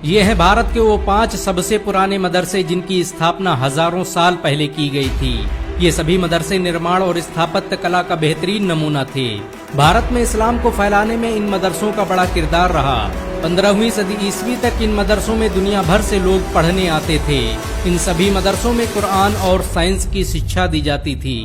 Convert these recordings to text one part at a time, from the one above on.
ये है भारत के वो 5 सबसे पुराने मदरसे जिनकी स्थापना हजारों साल पहले की गई थी। ये सभी मदरसे निर्माण और स्थापत्य कला का बेहतरीन नमूना थे। भारत में इस्लाम को फैलाने में इन मदरसों का बड़ा किरदार रहा। 15वीं सदी ईस्वी तक इन मदरसों में दुनिया भर से लोग पढ़ने आते थे। इन सभी मदरसों में कुरान और साइंस की शिक्षा दी जाती थी।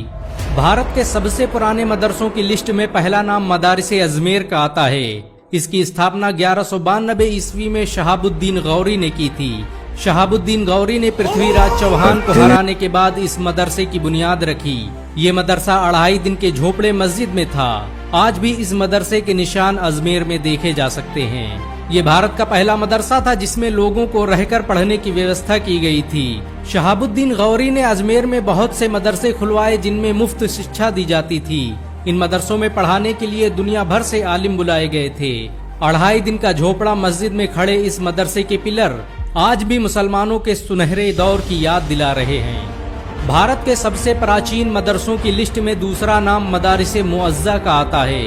भारत के सबसे पुराने मदरसों की लिस्ट में पहला नाम मदारिस अजमेर का आता है। इसकी स्थापना 1192 ईस्वी में शहाबुद्दीन गौरी ने की थी। शहाबुद्दीन गौरी ने पृथ्वीराज चौहान को हराने के बाद इस मदरसे की बुनियाद रखी। ये मदरसा 2.5 दिन के झोपड़े मस्जिद में था। आज भी इस मदरसे के निशान अजमेर में देखे जा सकते हैं। ये भारत का पहला मदरसा था जिसमें लोगों को रहकर पढ़ने की व्यवस्था की गई थी। शहाबुद्दीन गौरी ने अजमेर में बहुत से मदरसे खुलवाए जिनमें मुफ्त शिक्षा दी जाती थी। इन मदरसों में पढ़ाने के लिए दुनिया भर से आलिम बुलाए गए थे। 2.5 दिन का झोपड़ा मस्जिद में खड़े इस मदरसे के पिलर आज भी मुसलमानों के सुनहरे दौर की याद दिला रहे हैं। भारत के सबसे प्राचीन मदरसों की लिस्ट में दूसरा नाम मदारिस मुअज़्ज़ा का आता है।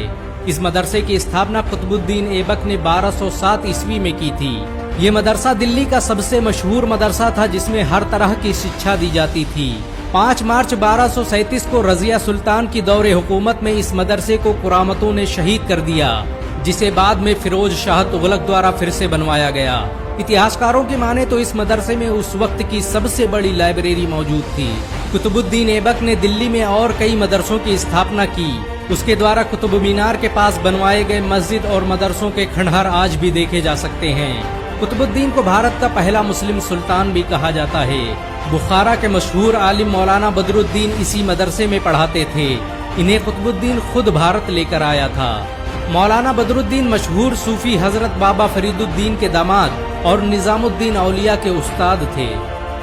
इस मदरसे की स्थापना कुतुबुद्दीन ऐबक ने 1207 ईस्वी में की थी। ये मदरसा दिल्ली का सबसे मशहूर मदरसा था जिसमें हर तरह की शिक्षा दी जाती थी। 5 मार्च 1237 को रजिया सुल्तान की दौरे हुकूमत में इस मदरसे को कुरामतों ने शहीद कर दिया, जिसे बाद में फिरोज शाह तुगलक द्वारा फिर से बनवाया गया। इतिहासकारों की माने तो इस मदरसे में उस वक्त की सबसे बड़ी लाइब्रेरी मौजूद थी। कुतुबुद्दीन ऐबक ने दिल्ली में और कई मदरसों की स्थापना की। उसके द्वारा कुतुब मीनार के पास बनवाए गए मस्जिद और मदरसों के खंडहर आज भी देखे जा सकते हैं। कुतुबुद्दीन को भारत का पहला मुस्लिम सुल्तान भी कहा जाता है। बुखारा के मशहूर आलिम मौलाना बदरुद्दीन इसी मदरसे में पढ़ाते थे। इन्हें कुतुबुद्दीन खुद भारत लेकर आया था। मौलाना बदरुद्दीन मशहूर सूफी हजरत बाबा फरीदुद्दीन के दामाद और निजामुद्दीन औलिया के उस्ताद थे।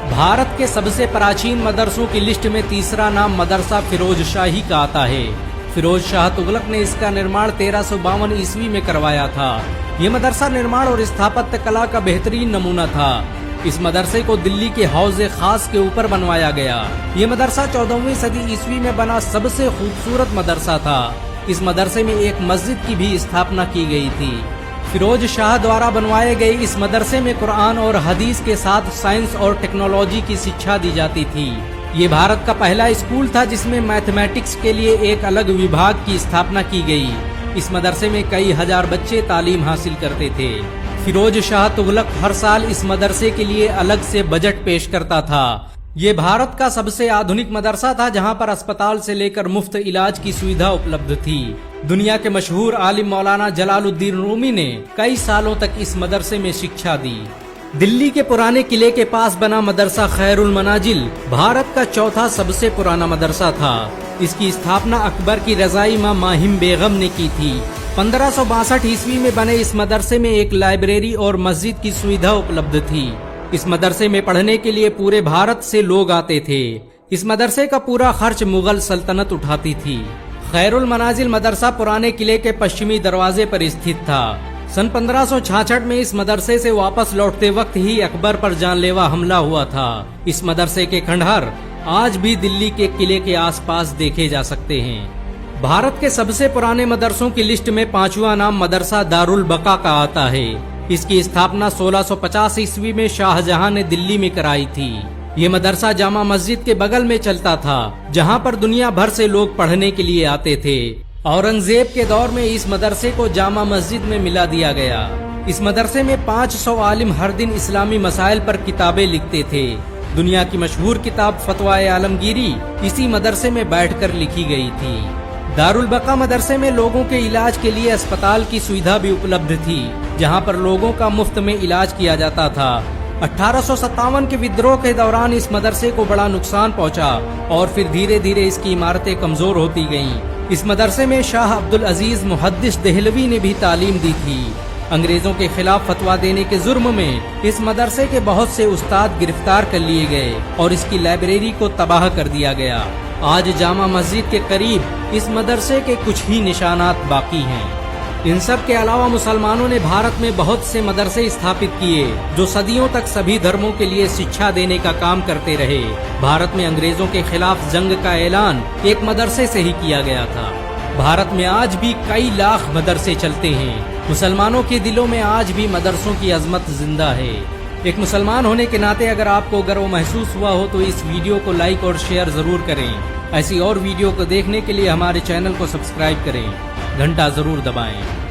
भारत के सबसे प्राचीन मदरसों की लिस्ट में तीसरा नाम मदरसा फिरोज शाही का आता है। फिरोज शाह तुगलक ने इसका निर्माण 1352 ईस्वी में करवाया था। ये मदरसा निर्माण और स्थापत्य कला का बेहतरीन नमूना था। इस मदरसे को दिल्ली के हौज़े खास के ऊपर बनवाया गया। ये मदरसा 14वीं सदी ईस्वी में बना सबसे खूबसूरत मदरसा था। इस मदरसे में एक मस्जिद की भी स्थापना की गई थी। फिरोज शाह द्वारा बनवाए गए इस मदरसे में कुरान और हदीस के साथ साइंस और टेक्नोलॉजी की शिक्षा दी जाती थी। ये भारत का पहला स्कूल था जिसमें मैथमेटिक्स के लिए एक अलग विभाग की स्थापना की गई। इस मदरसे में कई हजार बच्चे तालीम हासिल करते थे। फिरोज शाह तुगलक हर साल इस मदरसे के लिए अलग से बजट पेश करता था। ये भारत का सबसे आधुनिक मदरसा था जहां पर अस्पताल से लेकर मुफ्त इलाज की सुविधा उपलब्ध थी। दुनिया के मशहूर आलिम मौलाना जलालुद्दीन रूमी ने कई सालों तक इस मदरसे में शिक्षा दी। दिल्ली के पुराने किले के पास बना मदरसा खैरुल मनाजिल भारत का चौथा सबसे पुराना मदरसा था। इसकी स्थापना अकबर की रजाई मां माहिम बेगम ने की थी। 1562 ईस्वी में बने इस मदरसे में एक लाइब्रेरी और मस्जिद की सुविधा उपलब्ध थी। इस मदरसे में पढ़ने के लिए पूरे भारत से लोग आते थे। इस मदरसे का पूरा खर्च मुगल सल्तनत उठाती थी। खैरुल मनाजिल मदरसा पुराने किले के पश्चिमी दरवाजे पर स्थित था। सन 1566 में इस मदरसे से वापस लौटते वक्त ही अकबर पर जानलेवा हमला हुआ था। इस मदरसे के खंडहर आज भी दिल्ली के किले के आसपास देखे जा सकते हैं। भारत के सबसे पुराने मदरसों की लिस्ट में 5वां नाम मदरसा दारुल बका का आता है। इसकी स्थापना 1650 ईस्वी में शाहजहां ने दिल्ली में कराई थी। ये मदरसा जामा मस्जिद के बगल में चलता था, जहां पर दुनिया भर से लोग पढ़ने के लिए आते थे। औरंगजेब के दौर में इस मदरसे को जामा मस्जिद में मिला दिया गया। इस मदरसे में 500 आलिम हर दिन इस्लामी मसाइल पर किताबें लिखते थे। दुनिया की मशहूर किताब फतवाए आलमगीरी इसी मदरसे में बैठकर लिखी गई थी। दारुल बका मदरसे में लोगों के इलाज के लिए अस्पताल की सुविधा भी उपलब्ध थी, जहां पर लोगों का मुफ्त में इलाज किया जाता था। 1857 के विद्रोह के दौरान इस मदरसे को बड़ा नुकसान पहुंचा और फिर धीरे धीरे इसकी इमारतें कमजोर होती गईं। इस मदरसे में शाह अब्दुल अजीज मुहद्दिस देहलवी ने भी तालीम दी थी। अंग्रेजों के खिलाफ फतवा देने के जुर्म में इस मदरसे के बहुत से उस्ताद गिरफ्तार कर लिए गए और इसकी लाइब्रेरी को तबाह कर दिया गया। आज जामा मस्जिद के करीब इस मदरसे के कुछ ही निशानात बाकी हैं। इन सब के अलावा मुसलमानों ने भारत में बहुत से मदरसे स्थापित किए जो सदियों तक सभी धर्मों के लिए शिक्षा देने का काम करते रहे। भारत में अंग्रेजों के खिलाफ जंग का ऐलान एक मदरसे से ही किया गया था। भारत में आज भी कई लाख मदरसे चलते हैं। मुसलमानों के दिलों में आज भी मदरसों की अजमत जिंदा है। एक मुसलमान होने के नाते अगर आपको गर्व महसूस हुआ हो तो इस वीडियो को लाइक और शेयर जरूर करें। ऐसी और वीडियो को देखने के लिए हमारे चैनल को सब्सक्राइब करें, घंटा जरूर दबाएं।